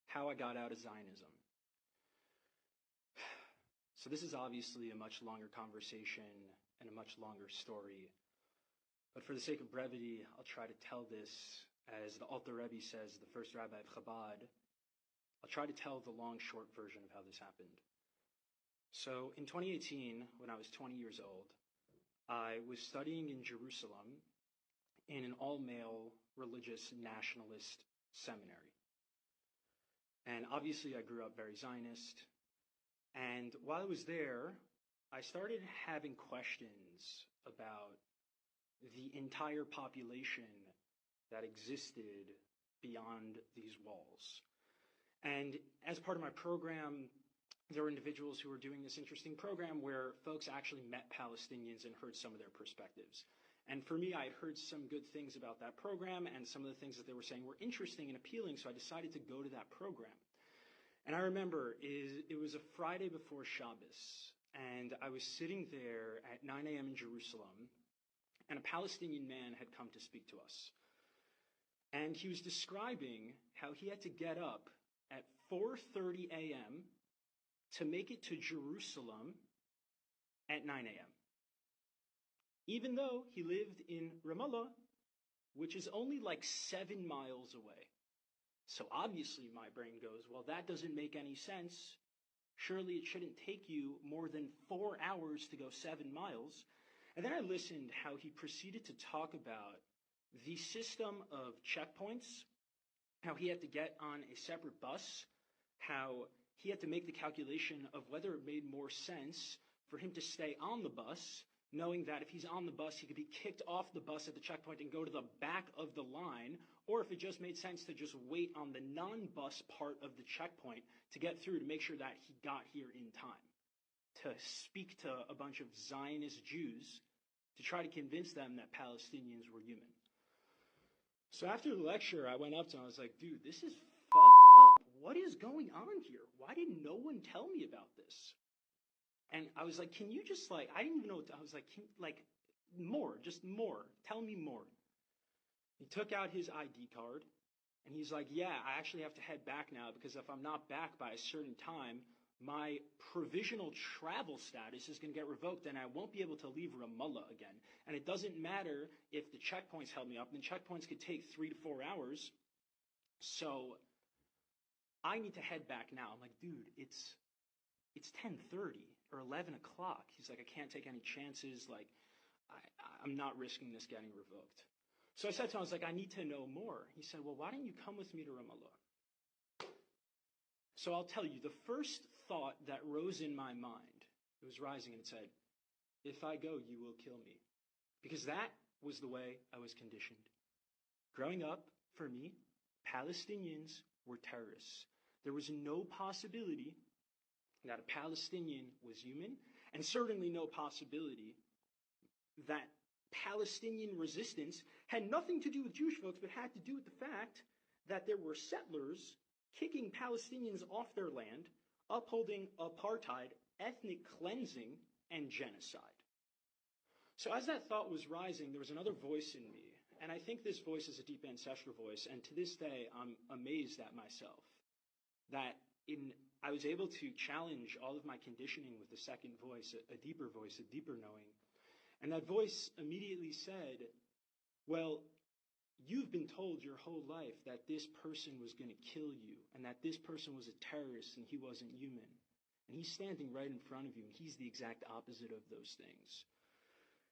how I got out of Zionism. So this is obviously a much longer conversation and a much longer story. But for the sake of brevity, I'll try to tell this, as the Alter Rebbe says, the first rabbi of Chabad. I'll try to tell the long, short version of how this happened. So in 2018, when I was 20 years old, I was studying in Jerusalem in an all-male religious nationalist seminary. And obviously I grew up very Zionist. And while I was there, I started having questions about the entire population that existed beyond these walls. And as part of my program, there were individuals who were doing this interesting program where folks actually met Palestinians and heard some of their perspectives. And for me, I had heard some good things about that program, and some of the things that they were saying were interesting and appealing, so I decided to go to that program. And I remember it was a Friday before Shabbos, and I was sitting there at 9 a.m. in Jerusalem, and a Palestinian man had come to speak to us. And he was describing how he had to get up at 4:30 a.m. to make it to Jerusalem at 9 a.m. Even though he lived in Ramallah, which is only like 7 miles away. So obviously my brain goes, well, that doesn't make any sense. Surely it shouldn't take you more than 4 hours to go 7 miles. And then I listened how he proceeded to talk about the system of checkpoints, how he had to get on a separate bus, how he had to make the calculation of whether it made more sense for him to stay on the bus, knowing that if he's on the bus, he could be kicked off the bus at the checkpoint and go to the back of the line, or if it just made sense to just wait on the non-bus part of the checkpoint to get through to make sure that he got here in time, to speak to a bunch of Zionist Jews to try to convince them that Palestinians were human. So after the lecture, I went up to him, I was like, dude, this is fucked up. What is going on here? Why did no one tell me about this? And I was like, can you just I didn't even know what I was like, more, just more. Tell me more. He took out his ID card, and he's like, yeah, I actually have to head back now because if I'm not back by a certain time, my provisional travel status is going to get revoked and I won't be able to leave Ramallah again. And it doesn't matter if the checkpoints held me up. And the checkpoints could take 3 to 4 hours. So I need to head back now. I'm like, dude, it's 10:30 or 11 o'clock. He's like, I can't take any chances. I'm not risking this getting revoked. So I said to him, I was like, I need to know more. He said, well, why don't you come with me to Ramallah? So I'll tell you, the first thought that rose in my mind, it was rising and it said, if I go, you will kill me. Because that was the way I was conditioned. Growing up, for me, Palestinians were terrorists. There was no possibility that a Palestinian was human, and certainly no possibility that Palestinian resistance had nothing to do with Jewish folks, but had to do with the fact that there were settlers kicking Palestinians off their land, upholding apartheid, ethnic cleansing, and genocide. So as that thought was rising, there was another voice in me, and I think this voice is a deep ancestral voice, and to this day, I'm amazed at myself that I was able to challenge all of my conditioning with the second voice, a deeper voice, a deeper knowing. And that voice immediately said, well, you've been told your whole life that this person was going to kill you and that this person was a terrorist and he wasn't human. And he's standing right in front of you and he's the exact opposite of those things.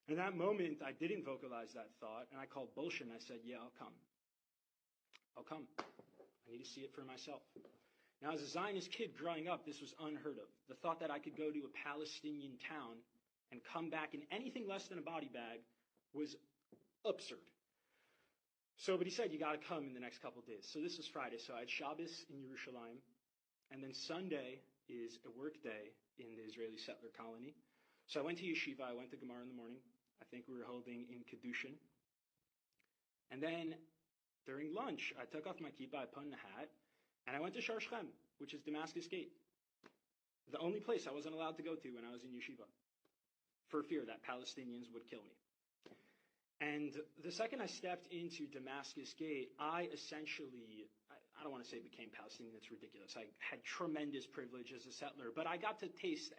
And in that moment, I didn't vocalize that thought and I called bullshit and I said, yeah, I'll come. I'll come. I need to see it for myself. Now, as a Zionist kid growing up, this was unheard of. The thought that I could go to a Palestinian town and come back in anything less than a body bag was absurd. But he said, you got to come in the next couple of days. So this was Friday. So I had Shabbos in Yerushalayim. And then Sunday is a work day in the Israeli settler colony. So I went to yeshiva. I went to Gemara in the morning. I think we were holding in Kedushin. And then during lunch, I took off my kippah, I put on a hat, and I went to Shar Shechem, which is Damascus Gate. The only place I wasn't allowed to go to when I was in yeshiva, for fear that Palestinians would kill me. And the second I stepped into Damascus Gate, I essentially, I don't want to say became Palestinian, that's ridiculous. I had tremendous privilege as a settler, but I got to taste,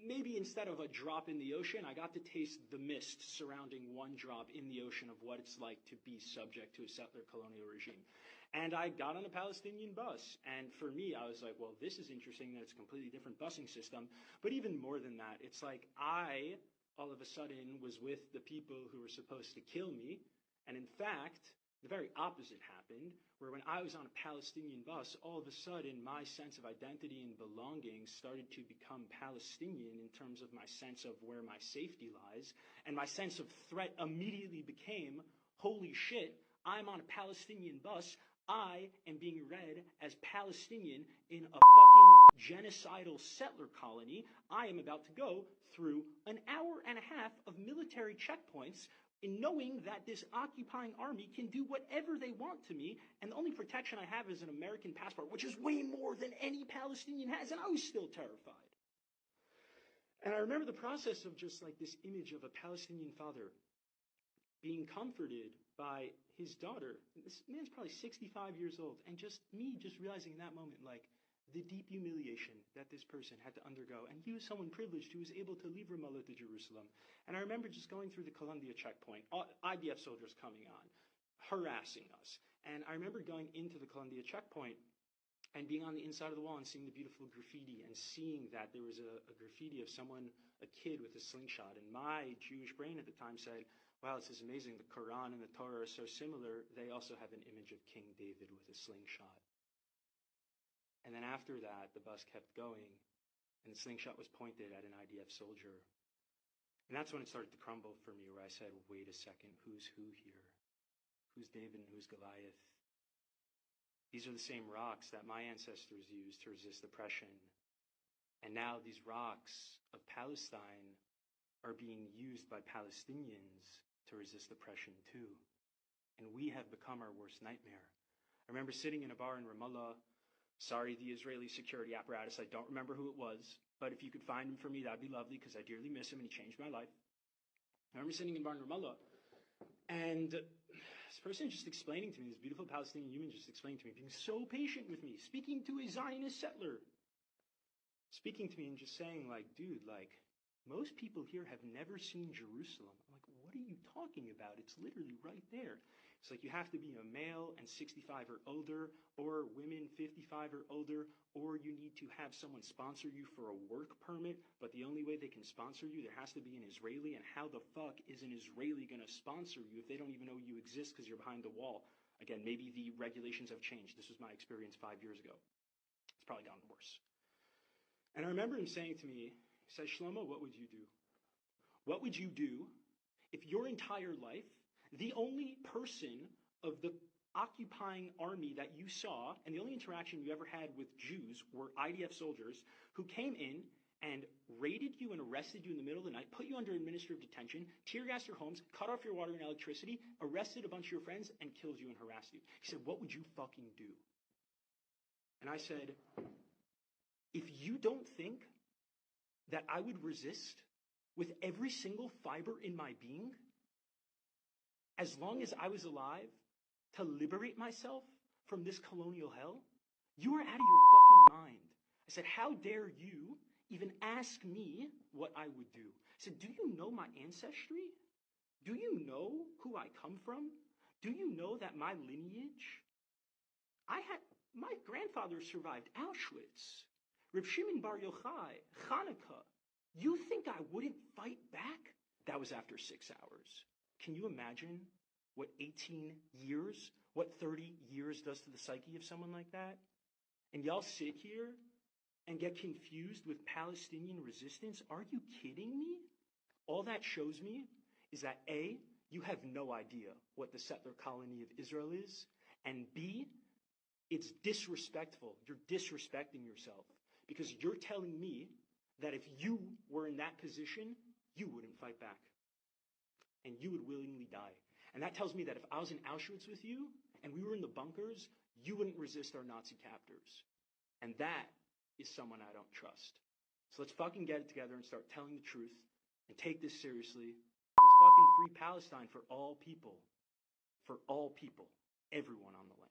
maybe instead of a drop in the ocean, I got to taste the mist surrounding one drop in the ocean of what it's like to be subject to a settler colonial regime. And I got on a Palestinian bus, and for me, I was like, well, this is interesting that it's a completely different busing system, but even more than that, it's like I, all of a sudden, was with the people who were supposed to kill me, and in fact, the very opposite happened, where when I was on a Palestinian bus, all of a sudden my sense of identity and belonging started to become Palestinian in terms of my sense of where my safety lies, and my sense of threat immediately became, holy shit, I'm on a Palestinian bus, I am being read as Palestinian in a fucking genocidal settler colony. I am about to go through an hour and a half of military checkpoints in knowing that this occupying army can do whatever they want to me, and the only protection I have is an American passport, which is way more than any Palestinian has, and I was still terrified. And I remember the process of just like this image of a Palestinian father being comforted by his daughter. This man's probably 65 years old, and just me just realizing in that moment, like, the deep humiliation that this person had to undergo. And he was someone privileged who was able to leave Ramallah to Jerusalem. And I remember just going through the Columbia checkpoint, IDF soldiers coming on, harassing us. And I remember going into the Columbia checkpoint and being on the inside of the wall and seeing the beautiful graffiti and seeing that there was a graffiti of someone, a kid with a slingshot. And my Jewish brain at the time said, wow, this is amazing. The Quran and the Torah are so similar. They also have an image of King David with a slingshot. And then after that, the bus kept going, and the slingshot was pointed at an IDF soldier. And that's when it started to crumble for me, where I said, wait a second, who's who here? Who's David and who's Goliath? These are the same rocks that my ancestors used to resist oppression. And now these rocks of Palestine are being used by Palestinians to resist oppression too. And we have become our worst nightmare. I remember sitting in a bar in Ramallah. Sorry, the Israeli security apparatus, I don't remember who it was, but if you could find him for me, that'd be lovely, because I dearly miss him and he changed my life. I remember sitting in a bar in Ramallah, and this person just explaining to me, this beautiful Palestinian human just explaining to me, being so patient with me, speaking to a Zionist settler, speaking to me and just saying, like, dude, like, most people here have never seen Jerusalem. I'm like, what are you talking about? It's literally right there. It's like you have to be a male and 65 or older, or women 55 or older, or you need to have someone sponsor you for a work permit, but the only way they can sponsor you, there has to be an Israeli, and how the fuck is an Israeli going to sponsor you if they don't even know you exist because you're behind the wall? Again, maybe the regulations have changed. This was my experience 5 years ago. It's probably gotten worse. And I remember him saying to me, he said, Shlomo, what would you do? What would you do if your entire life, the only person of the occupying army that you saw, and the only interaction you ever had with Jews were IDF soldiers who came in and raided you and arrested you in the middle of the night, put you under administrative detention, tear gassed your homes, cut off your water and electricity, arrested a bunch of your friends, and killed you and harassed you? He said, what would you fucking do? And I said, if you don't think that I would resist with every single fiber in my being, as long as I was alive, to liberate myself from this colonial hell, you are out of your fucking mind. I said, how dare you even ask me what I would do? I said, do you know my ancestry? Do you know who I come from? Do you know that my lineage? My grandfather survived Auschwitz, Reb Shimon Bar Yochai, Hanukkah. You think I wouldn't fight back? That was after 6 hours. Can you imagine what 18 years, what 30 years does to the psyche of someone like that? And y'all sit here and get confused with Palestinian resistance? Are you kidding me? All that shows me is that A, you have no idea what the settler colony of Israel is, and B, it's disrespectful. You're disrespecting yourself because you're telling me that if you were in that position, you wouldn't fight back and you would willingly die. And that tells me that if I was in Auschwitz with you and we were in the bunkers, you wouldn't resist our Nazi captors. And that is someone I don't trust. So let's fucking get it together and start telling the truth and take this seriously. Let's fucking free Palestine for all people, everyone on the land.